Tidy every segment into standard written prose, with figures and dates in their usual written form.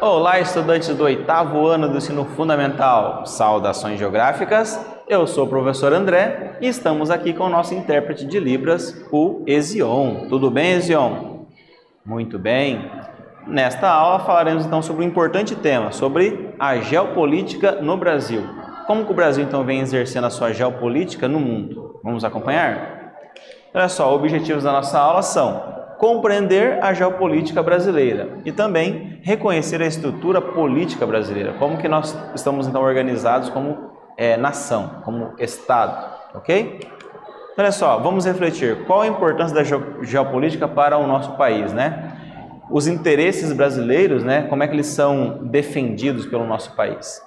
Olá, estudantes do 8º ano do ensino fundamental. Saudações geográficas. Eu sou o professor André e estamos aqui com o nosso intérprete de Libras, o Ezion. Tudo bem, Ezion? Muito bem. Nesta aula falaremos então sobre um importante tema, sobre a geopolítica no Brasil. Como que o Brasil então vem exercendo a sua geopolítica no mundo? Vamos acompanhar? Olha só, objetivos da nossa aula são compreender a geopolítica brasileira e também reconhecer a estrutura política brasileira, como que nós estamos então organizados como nação, como Estado, ok? Olha só, vamos refletir, qual a importância da geopolítica para o nosso país, né? Os interesses brasileiros, né, como é que eles são defendidos pelo nosso país?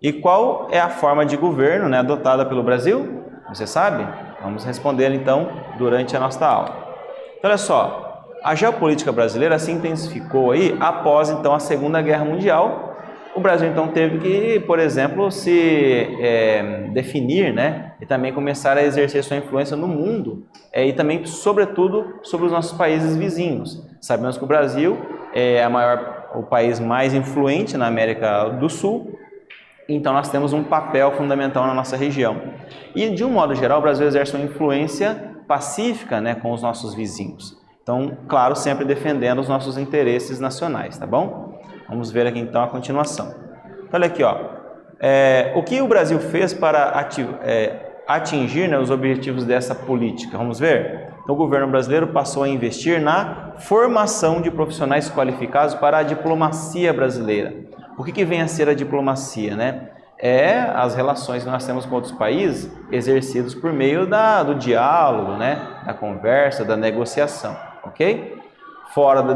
E qual é a forma de governo, né, adotada pelo Brasil? Você sabe? Vamos responder então durante a nossa aula. Então, olha só, a geopolítica brasileira se intensificou aí após então a Segunda Guerra Mundial. O Brasil então teve que, por exemplo, se definir, né, e também começar a exercer sua influência no mundo e também, sobretudo, sobre os nossos países vizinhos. Sabemos que o Brasil é o país mais influente na América do Sul, então nós temos um papel fundamental na nossa região. E, de um modo geral, o Brasil exerce uma influência pacífica, né, com os nossos vizinhos. Então, claro, sempre defendendo os nossos interesses nacionais, tá bom? Vamos ver aqui então a continuação. Olha aqui, ó. O que o Brasil fez para atingir, né, os objetivos dessa política? Vamos ver? Então, o governo brasileiro passou a investir na formação de profissionais qualificados para a diplomacia brasileira. O que vem a ser a diplomacia, né? As relações que nós temos com outros países exercidas por meio do diálogo, né? Da conversa, da negociação, ok? Fora da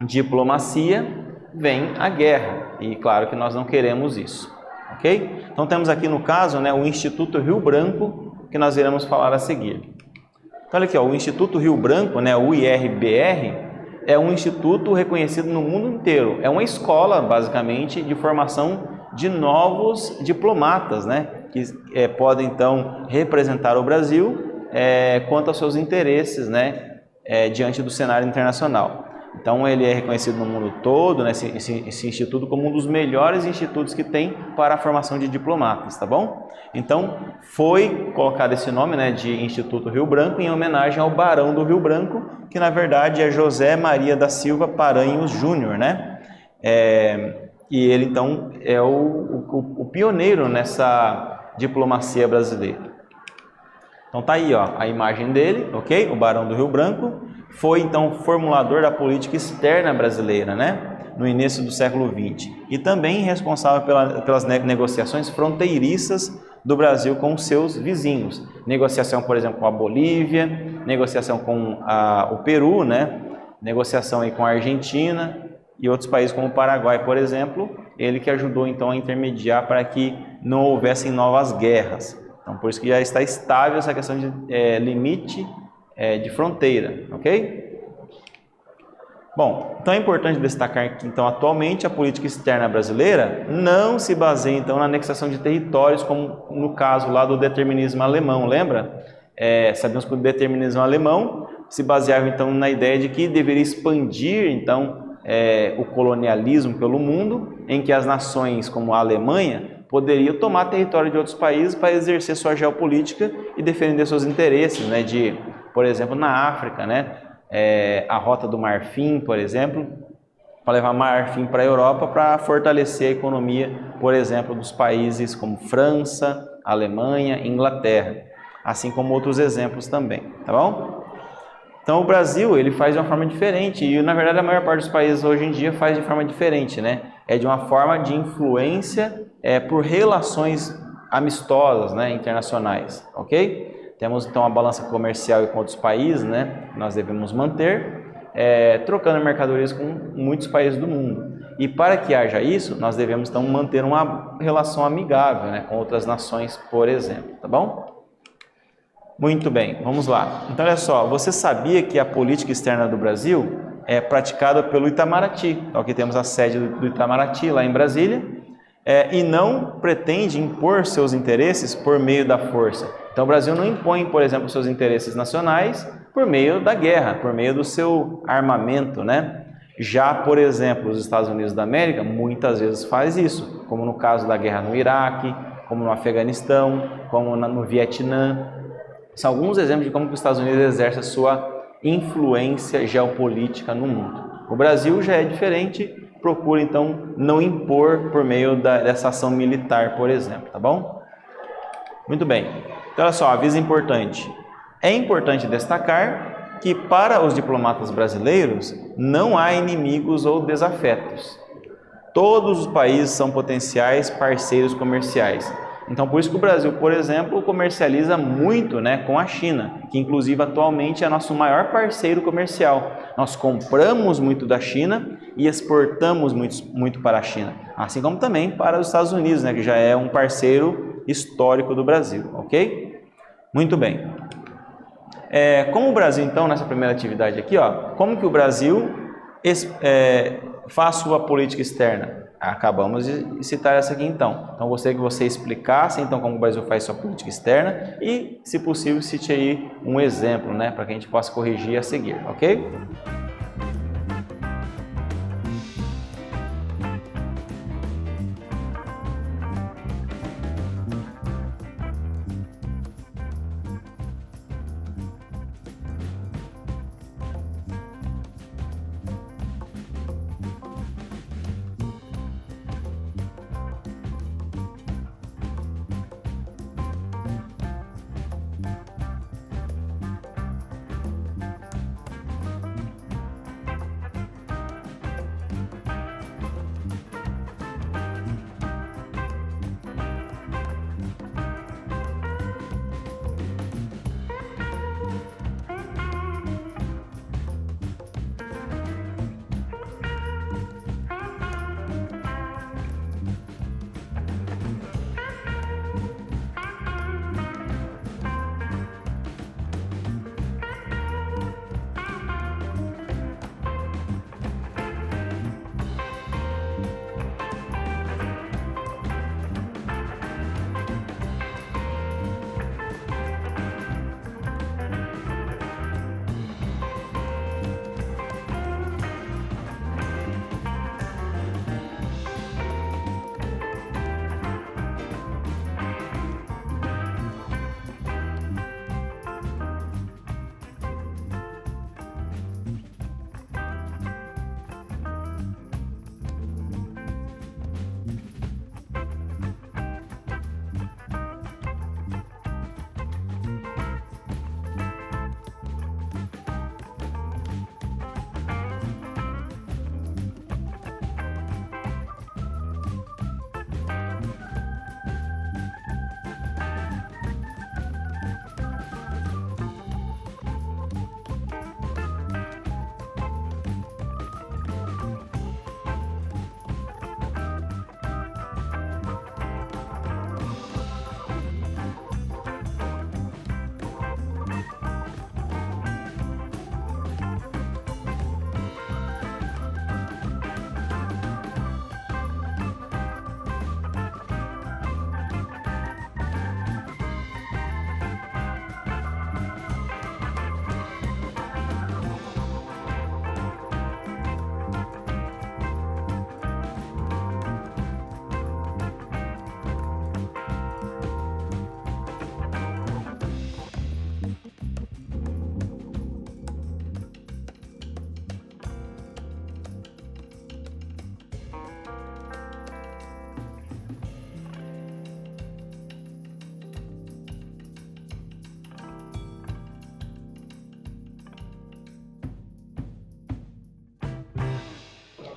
diplomacia vem a guerra e claro que nós não queremos isso, ok? Então temos aqui no caso, né, o Instituto Rio Branco, que nós iremos falar a seguir. Então, olha aqui, ó, o Instituto Rio Branco, né, o IRBR, é um instituto reconhecido no mundo inteiro. É uma escola, basicamente, de formação de novos diplomatas, né? Que podem, então, representar o Brasil quanto aos seus interesses, né? Diante do cenário internacional. Então, ele é reconhecido no mundo todo, né? Esse instituto, como um dos melhores institutos que tem para a formação de diplomatas, tá bom? Então, foi colocado esse nome, né, de Instituto Rio Branco em homenagem ao Barão do Rio Branco, que na verdade é José Maria da Silva Paranhos Júnior, né? E ele então é o pioneiro nessa diplomacia brasileira. Então tá aí, ó, a imagem dele, ok? O Barão do Rio Branco foi então formulador da política externa brasileira, né? No início do século XX e também responsável pelas negociações fronteiriças do Brasil com seus vizinhos. Negociação, por exemplo, com a Bolívia, negociação com o Peru, né? Negociação aí com a Argentina e outros países como o Paraguai, por exemplo. Ele que ajudou então a intermediar para que não houvessem novas guerras. Então, por isso que já está estável essa questão de limite de fronteira, ok? Bom, então é importante destacar que, então, atualmente a política externa brasileira não se baseia, então, na anexação de territórios, como no caso lá do determinismo alemão, lembra? Sabemos que o determinismo alemão se baseava, então, na ideia de que deveria expandir, então, o colonialismo pelo mundo, em que as nações como a Alemanha poderiam tomar território de outros países para exercer sua geopolítica e defender seus interesses, né, por exemplo, na África, né? A Rota do Marfim, por exemplo, para levar marfim para a Europa para fortalecer a economia, por exemplo, dos países como França, Alemanha, Inglaterra, assim como outros exemplos também, tá bom? Então o Brasil, ele faz de uma forma diferente e na verdade a maior parte dos países hoje em dia faz de forma diferente, né? É de uma forma de influência por relações amistosas, né, internacionais, ok? Temos então a balança comercial com outros países, né, que nós devemos manter, trocando mercadorias com muitos países do mundo. E para que haja isso, nós devemos então manter uma relação amigável, né, com outras nações, por exemplo, tá bom? Muito bem, vamos lá. Então, olha só, você sabia que a política externa do Brasil é praticada pelo Itamaraty? Então, aqui temos a sede do Itamaraty, lá em Brasília, e não pretende impor seus interesses por meio da força. Então, o Brasil não impõe, por exemplo, seus interesses nacionais por meio da guerra, por meio do seu armamento, né? Já, por exemplo, os Estados Unidos da América muitas vezes faz isso, como no caso da guerra no Iraque, como no Afeganistão, como no Vietnã. São alguns exemplos de como os Estados Unidos exerce a sua influência geopolítica no mundo. O Brasil já é diferente, procura então não impor por meio dessa ação militar, por exemplo, tá bom? Muito bem. Então, olha só, aviso importante. É importante destacar que para os diplomatas brasileiros não há inimigos ou desafetos. Todos os países são potenciais parceiros comerciais. Então, por isso que o Brasil, por exemplo, comercializa muito, com a China, que inclusive atualmente é nosso maior parceiro comercial. Nós compramos muito da China e exportamos muito para a China, assim como também para os Estados Unidos, que já é um parceiro histórico do Brasil, ok? Muito bem. Como o Brasil, então, nessa primeira atividade aqui, como que o Brasil faz sua política externa? Acabamos de citar essa aqui, então. Então, gostaria que você explicasse, então, como o Brasil faz sua política externa e, se possível, cite aí um exemplo, para que a gente possa corrigir a seguir, ok?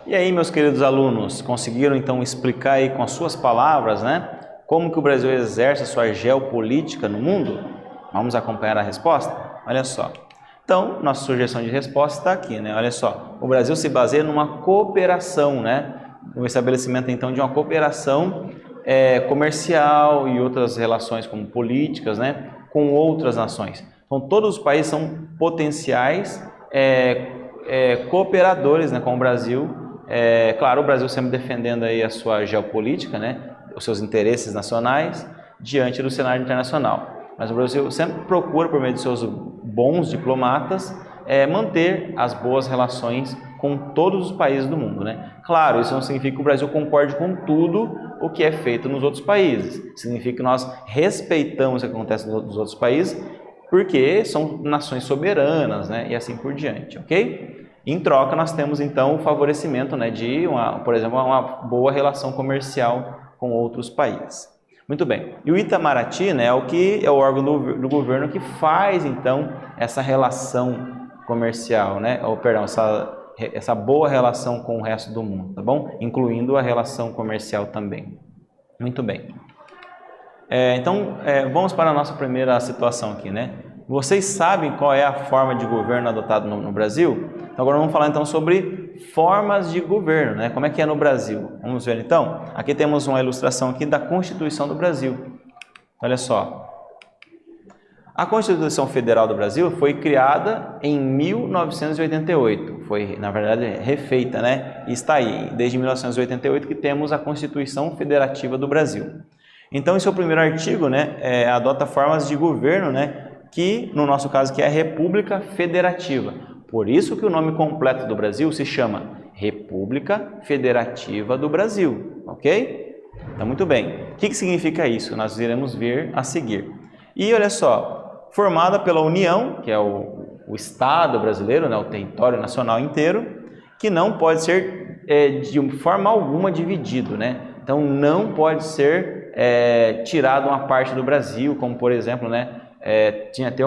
E aí, meus queridos alunos, conseguiram então explicar aí com as suas palavras, como que o Brasil exerce a sua geopolítica no mundo? Vamos acompanhar a resposta? Olha só. Então, nossa sugestão de resposta está aqui, Olha só. O Brasil se baseia numa cooperação, no estabelecimento então de uma cooperação comercial e outras relações como políticas, com outras nações. Então, todos os países são potenciais cooperadores, com o Brasil. Claro, o Brasil sempre defendendo aí a sua geopolítica, os seus interesses nacionais diante do cenário internacional. Mas o Brasil sempre procura, por meio de seus bons diplomatas, manter as boas relações com todos os países do mundo, né? Claro, isso não significa que o Brasil concorde com tudo o que é feito nos outros países. Significa que nós respeitamos o que acontece nos outros países, porque são nações soberanas, né? E assim por diante, ok? Em troca, nós temos então o favorecimento, né, de, por exemplo, uma boa relação comercial com outros países. Muito bem. E o Itamaraty, né, é o órgão do governo que faz então essa relação comercial, né? Ou, perdão, essa boa relação com o resto do mundo, tá bom? Incluindo a relação comercial também. Muito bem. Então, vamos para a nossa primeira situação aqui, né? Vocês sabem qual é a forma de governo adotada no Brasil? Então, agora vamos falar então sobre formas de governo, né? Como é que é no Brasil? Vamos ver então? Aqui temos uma ilustração aqui da Constituição do Brasil. Olha só. A Constituição Federal do Brasil foi criada em 1988. Foi, na verdade, refeita, né? E está aí, desde 1988 que temos a Constituição Federativa do Brasil. Então, em seu primeiro artigo, né, adota formas de governo, né, que, no nosso caso, que é a República Federativa. Por isso que o nome completo do Brasil se chama República Federativa do Brasil, ok? Então, muito bem. O que significa isso? Nós iremos ver a seguir. E olha só, formada pela União, que é o Estado brasileiro, né, o território nacional inteiro, que não pode ser de forma alguma dividido, né? Então, não pode ser tirado uma parte do Brasil, como por exemplo, né, tinha até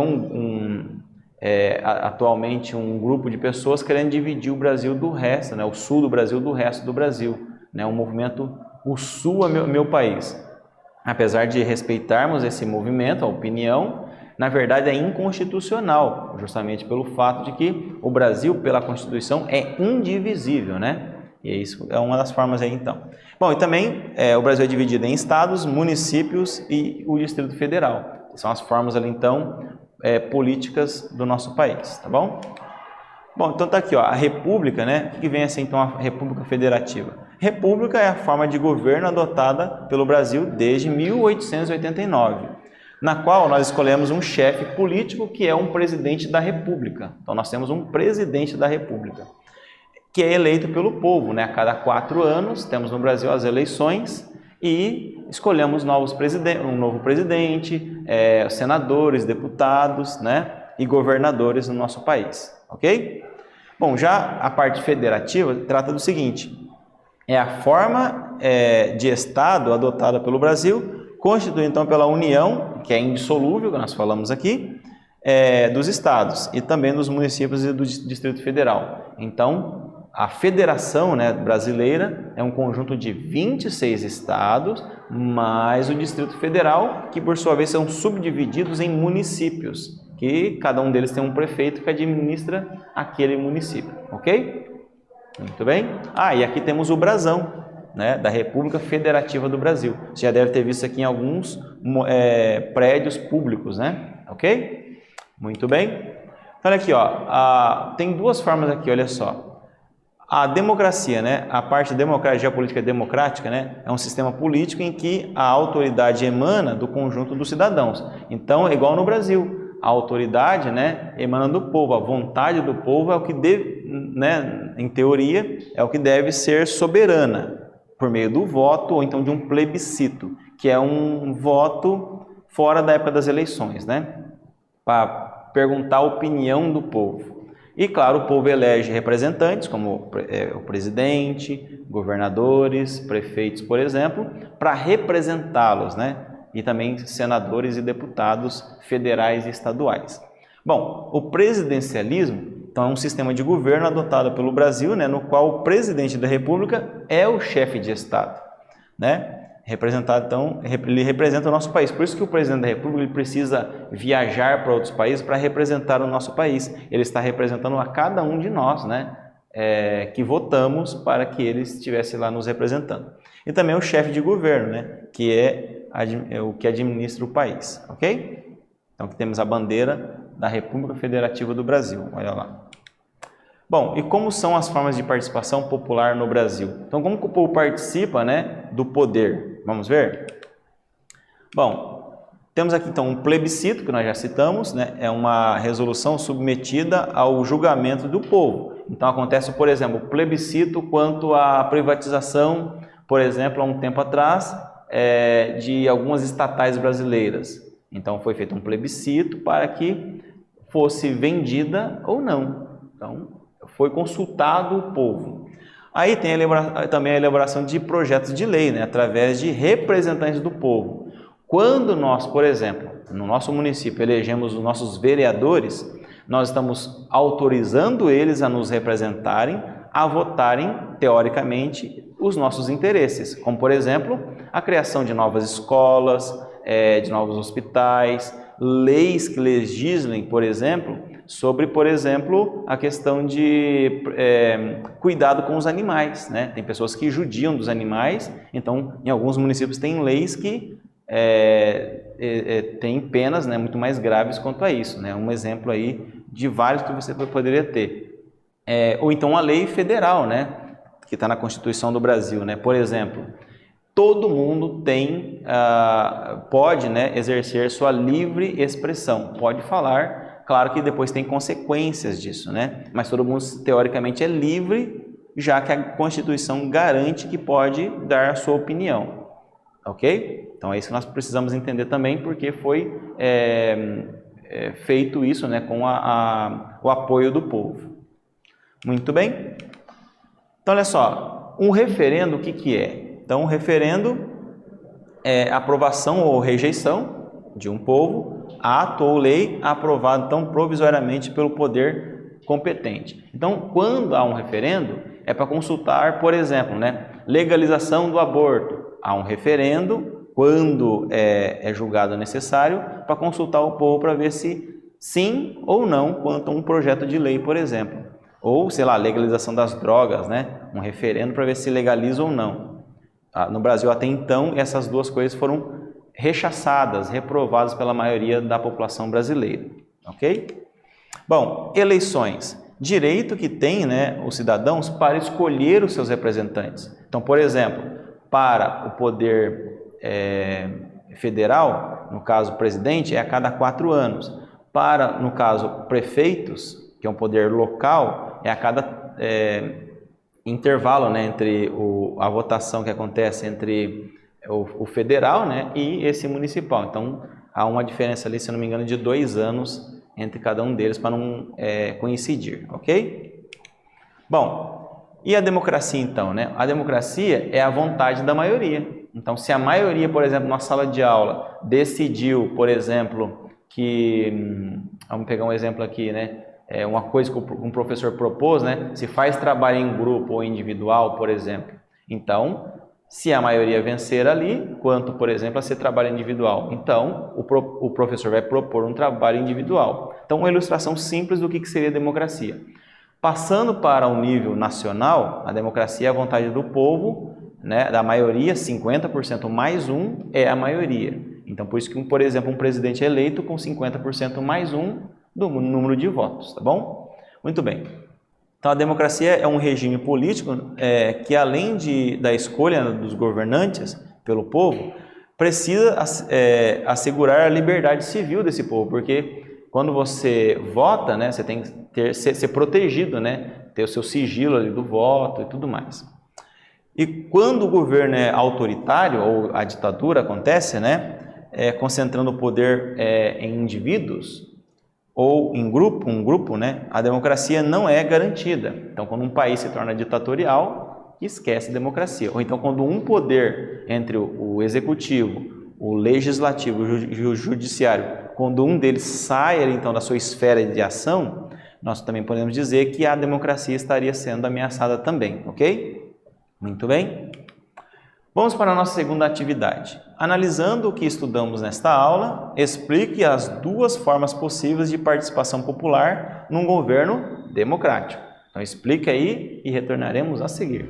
atualmente um grupo de pessoas querendo dividir o Brasil do resto, né, o sul do Brasil do resto do Brasil, né, o movimento O Sul é meu país. Apesar de respeitarmos esse movimento, a opinião, na verdade é inconstitucional, justamente pelo fato de que o Brasil, pela Constituição, é indivisível, né? E isso é uma das formas aí, então. Bom, e também o Brasil é dividido em estados, municípios e o Distrito Federal. São as formas ali, então, políticas do nosso país, tá bom? Bom, então tá aqui, ó, a República, né? O que vem assim, então, a República Federativa? República é a forma de governo adotada pelo Brasil desde 1889, na qual nós escolhemos um chefe político que é um presidente da República. Então, nós temos um presidente da República, que é eleito pelo povo, né? A cada 4 anos, temos no Brasil as eleições e escolhemos um novo presidente, senadores, deputados, né? E governadores no nosso país, ok? Bom, já a parte federativa trata do seguinte, é a forma de Estado adotada pelo Brasil, constituída então pela União, que é indissolúvel, que nós falamos aqui, dos estados e também dos municípios e do Distrito Federal. Então, a Federação, né, brasileira é um conjunto de 26 estados, mais o Distrito Federal, que por sua vez são subdivididos em municípios, que cada um deles tem um prefeito que administra aquele município, ok? Muito bem. E aqui temos o brasão, né, da República Federativa do Brasil. Você já deve ter visto aqui em alguns prédios públicos, né? Ok? Muito bem. Então, olha aqui, ó, tem duas formas aqui, olha só. A democracia, né, a parte geopolítica democrática, né, é um sistema político em que a autoridade emana do conjunto dos cidadãos. Então, é igual no Brasil. A autoridade, né, emana do povo. A vontade do povo é o que deve, né, em teoria, é o que deve ser soberana, por meio do voto ou então de um plebiscito, que é um voto fora da época das eleições, né, para perguntar a opinião do povo. E, claro, o povo elege representantes, como o presidente, governadores, prefeitos, por exemplo, para representá-los, né? E também senadores e deputados federais e estaduais. Bom, o presidencialismo, então, é um sistema de governo adotado pelo Brasil, né, no qual o presidente da República é o chefe de Estado, né? Então, ele representa o nosso país. Por isso que o presidente da República ele precisa viajar para outros países para representar o nosso país. Ele está representando a cada um de nós, né, que votamos para que ele estivesse lá nos representando. E também o chefe de governo, né, que é o que administra o país, ok? Então, aqui temos a bandeira da República Federativa do Brasil, olha lá. Bom, e como são as formas de participação popular no Brasil? Então, como o povo participa, né, do poder? Vamos ver? Bom, Temos aqui então um plebiscito, que nós já citamos, né? É uma resolução submetida ao julgamento do povo. Então acontece, por exemplo, plebiscito quanto à privatização, por exemplo, há um tempo atrás, de algumas estatais brasileiras. Então foi feito um plebiscito para que fosse vendida ou não. Então foi consultado o povo. Aí tem também a elaboração de projetos de lei, né? Através de representantes do povo. Quando nós, por exemplo, no nosso município elegemos os nossos vereadores, nós estamos autorizando eles a nos representarem, a votarem, teoricamente, os nossos interesses, como, por exemplo, a criação de novas escolas, de novos hospitais, leis que legislem, por exemplo, sobre, por exemplo, a questão de cuidado com os animais, né? Tem pessoas que judiam dos animais, então, em alguns municípios tem leis que tem penas, né, muito mais graves quanto a isso, né? Um exemplo aí de vários que você poderia ter. Ou então uma lei federal, né, que está na Constituição do Brasil, né? Por exemplo, todo mundo pode, né, exercer sua livre expressão, pode falar, claro que depois tem consequências disso, né? Mas todo mundo teoricamente é livre, já que a Constituição garante que pode dar a sua opinião. Ok? Então é isso que nós precisamos entender também, porque foi feito isso, né, com o apoio do povo. Muito bem? Então olha só, um referendo o que é? Então um referendo é aprovação ou rejeição de um povo, ato ou lei aprovado então provisoriamente pelo poder competente. Então quando há um referendo é para consultar, por exemplo, né, legalização do aborto. Há um referendo, quando é julgado necessário, para consultar o povo para ver se sim ou não quanto a um projeto de lei, por exemplo. Ou, sei lá, legalização das drogas, né? Um referendo para ver se legaliza ou não. No Brasil, até então, essas duas coisas foram rechaçadas, reprovadas pela maioria da população brasileira. Ok? Bom, eleições. Direito que tem, né, os cidadãos para escolher os seus representantes. Então, por exemplo, para o poder federal, no caso presidente, é a cada 4 anos. Para, no caso, prefeitos, que é um poder local, é a cada intervalo, né, entre a votação que acontece entre o federal, né, e esse municipal. Então, há uma diferença ali, se não me engano, de 2 anos entre cada um deles para não coincidir, ok? Bom, e a democracia então, né? A democracia é a vontade da maioria. Então, se a maioria, por exemplo, na sala de aula decidiu, por exemplo, que, vamos pegar um exemplo aqui, né? Uma coisa que um professor propôs, né? Se faz trabalho em grupo ou individual, por exemplo. Então, se a maioria vencer ali, quanto, por exemplo, a ser trabalho individual. Então, o professor vai propor um trabalho individual. Então, uma ilustração simples do que seria democracia. Passando para o nível nacional, a democracia é a vontade do povo, né, da maioria, 50% mais um é a maioria. Então, por isso que, por exemplo, um presidente é eleito com 50% mais um do número de votos, tá bom? Muito bem. Então, a democracia é um regime político que, além da escolha dos governantes pelo povo, precisa assegurar a liberdade civil desse povo, porque quando você vota, né, você tem que ser protegido, né, ter o seu sigilo ali do voto e tudo mais. E quando o governo é autoritário, ou a ditadura acontece, né, concentrando o poder em indivíduos ou em um grupo, né, a democracia não é garantida. Então, quando um país se torna ditatorial, esquece a democracia. Ou então, quando um poder entre o executivo, o legislativo e o judiciário, quando um deles sai então da sua esfera de ação, nós também podemos dizer que a democracia estaria sendo ameaçada também, ok? Muito bem. Vamos para a nossa segunda atividade. Analisando o que estudamos nesta aula, explique as 2 formas possíveis de participação popular num governo democrático. Então explique aí e retornaremos a seguir.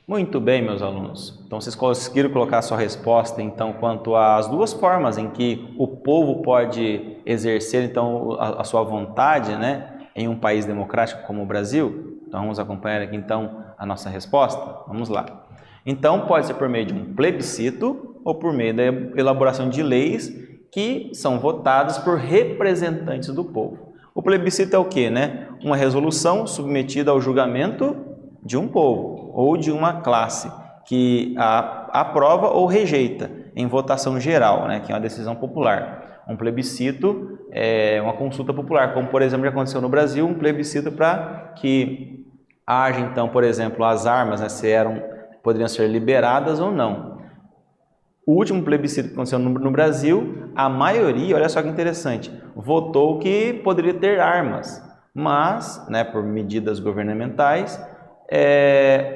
Muito bem, meus alunos. Então, vocês conseguiram colocar a sua resposta, então, quanto às duas formas em que o povo pode exercer, então, a sua vontade, né, em um país democrático como o Brasil? Então, vamos acompanhar aqui, então, a nossa resposta? Vamos lá. Então, pode ser por meio de um plebiscito ou por meio da elaboração de leis que são votadas por representantes do povo. O plebiscito é o quê, né? Uma resolução submetida ao julgamento de um povo ou de uma classe que aprova ou rejeita em votação geral, né? Que é uma decisão popular. Um plebiscito é uma consulta popular, como por exemplo já aconteceu no Brasil, um plebiscito para que haja então, por exemplo, as armas, né, poderiam ser liberadas ou não. O último plebiscito que aconteceu no Brasil, a maioria, olha só que interessante, votou que poderia ter armas, mas, né, por medidas governamentais,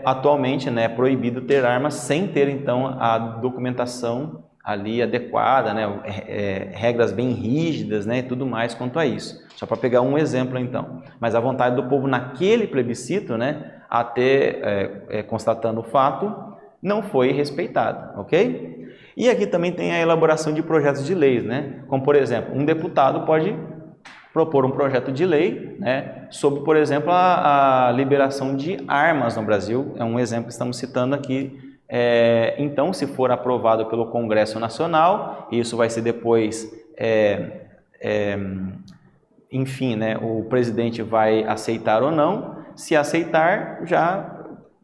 atualmente, né, é proibido ter armas sem ter então a documentação ali adequada, né, regras bem rígidas, né, e tudo mais quanto a isso. Só para pegar um exemplo então. Mas a vontade do povo naquele plebiscito, né, até constatando o fato, não foi respeitada, ok? E aqui também tem a elaboração de projetos de leis, né? Como por exemplo, um deputado pode propor um projeto de lei, né, sobre, por exemplo, a liberação de armas no Brasil. É um exemplo que estamos citando aqui. Então, se for aprovado pelo Congresso Nacional, isso vai ser depois, enfim, né, o presidente vai aceitar ou não. Se aceitar, já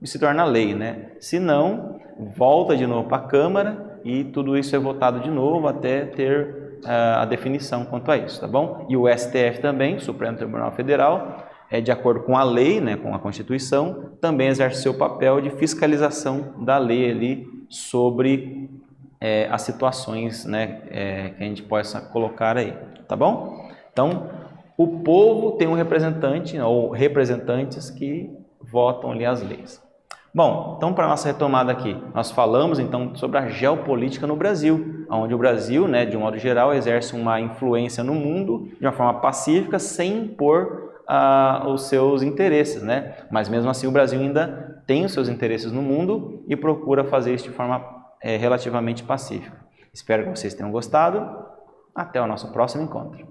se torna lei, né? Se não, volta de novo para a Câmara e tudo isso é votado de novo até ter a definição quanto a isso, tá bom? E o STF também, Supremo Tribunal Federal, de acordo com a lei, né, com a Constituição, também exerce seu papel de fiscalização da lei ali sobre as situações, né, que a gente possa colocar aí, tá bom? Então, o povo tem um representante ou representantes que votam ali as leis. Bom, então para a nossa retomada aqui, nós falamos então sobre a geopolítica no Brasil, onde o Brasil, né, de um modo geral, exerce uma influência no mundo de uma forma pacífica, sem impor os seus interesses, né? Mas mesmo assim o Brasil ainda tem os seus interesses no mundo e procura fazer isso de forma relativamente pacífica. Espero que vocês tenham gostado. Até o nosso próximo encontro.